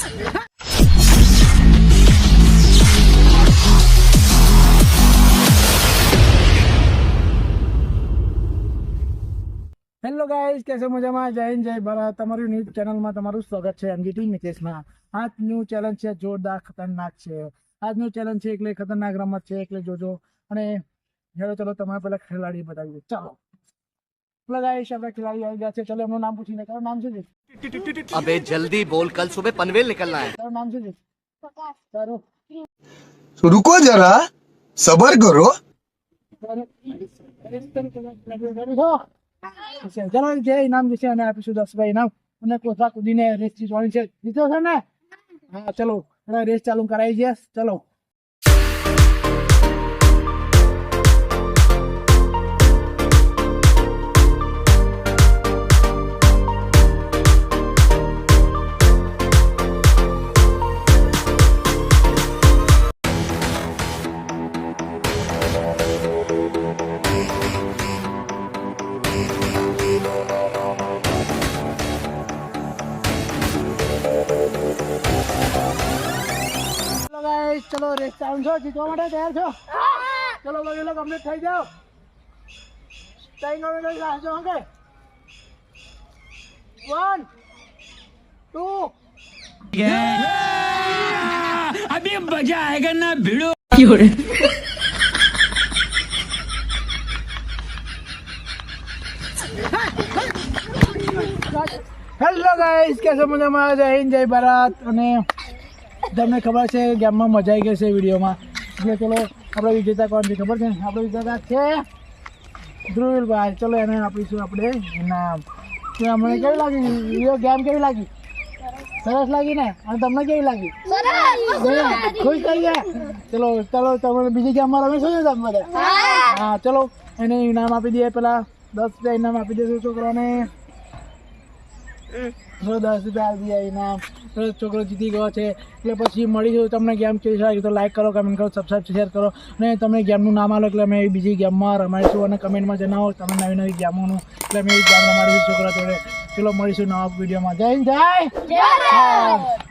Hello guys, કેસે મજામાં? જય હિન્દ, જય ભારત. તમારું ન્યૂઝ ચેનલમાં તમારું સ્વાગત છે. એમજીટી નિતેશમાં. આજનું ચેલેન્જ છે જોરદાર ખતરનાક છે. આજનું ચેલેન્જ છે એટલે ખતરનાક રમત છે એટલે જોજો. અને હેલો ચલો તમારે પહેલા ખેલાડી બતાવીએ. ચાલો પેલા ગાઈઝ આપણે ખેલાડી આવી ગયા છે. ચલો એમનું નામ પૂછીને. તારું નામ શું છે? अबे जल्दी बोल, कल सुबह पनवेल निकलना है. તારું નામ શું છે? તારું रुको जरा सबर करो. ચલો જે ઇનામ જશે અને આપીશું 10 રૂપિયા ઇનામ. અને કોથળા કૂદીને રેસ જીતવાની છે. જીત્યો છે ને? હા ચલો રેસ ચાલુ કરાવી છે. ચલો ચલો રેસ ચાલુ છો. જીતવા માટે તૈયાર છો? ચલો વગેરે કમ્પ્લીટ થઈ જાઓ. 3 નવેમ્બર લાસ્ટ ઓકે 1 2 अभी मजा आएगा ना भिड़ो. હેલો ગાઈસ, કેસે મજામાં? જય હિન્દ, જય ભારત. અને તમને ખબર છે ગેમમાં મજા આવી ગઈ છે વિડીયોમાં. એટલે ચલો આપણે વિજેતા કોણ છે ખબર છે? આપણે વિજેતા છે ધ્રુવીલભાઈ. ચલો એને આપીશું આપણે ઇનામ. અમને કેવી લાગી વિડીયો? ગેમ કેવી લાગી? સરસ લાગી ને? અને તમને કેવી લાગી? ખુશ થઈ ગયા? ચલો ચલો તમે બીજી ગેમમાં રમીશું ને તમે બધા? હા ચલો એને ઇનામ આપી દઈએ. પેલા 10 રૂપિયા ઇનામ આપી દઈશું છોકરાને. 10 રૂપિયા આપી દઈએ ઇનામ. છોકરો જીતી ગયો છે. એટલે પછી મળીશું. તમને ગેમ કેવી લાગી તો લાઈક કરો, કમેન્ટ કરો, સબસ્ક્રાઈબ શેર કરો. અને તમે ગેમનું નામ આલો એટલે અમે બીજી ગેમમાં રમાડીશું. અને કમેન્ટમાં જણાવો તમે નવી નવી ગેમોનું. એટલે અમે એ ગેમ રમાડીશું છોકરા જોડે. ચલો મળીશું નવા વિડીયોમાં. જય હિન્દ, જય ભારત.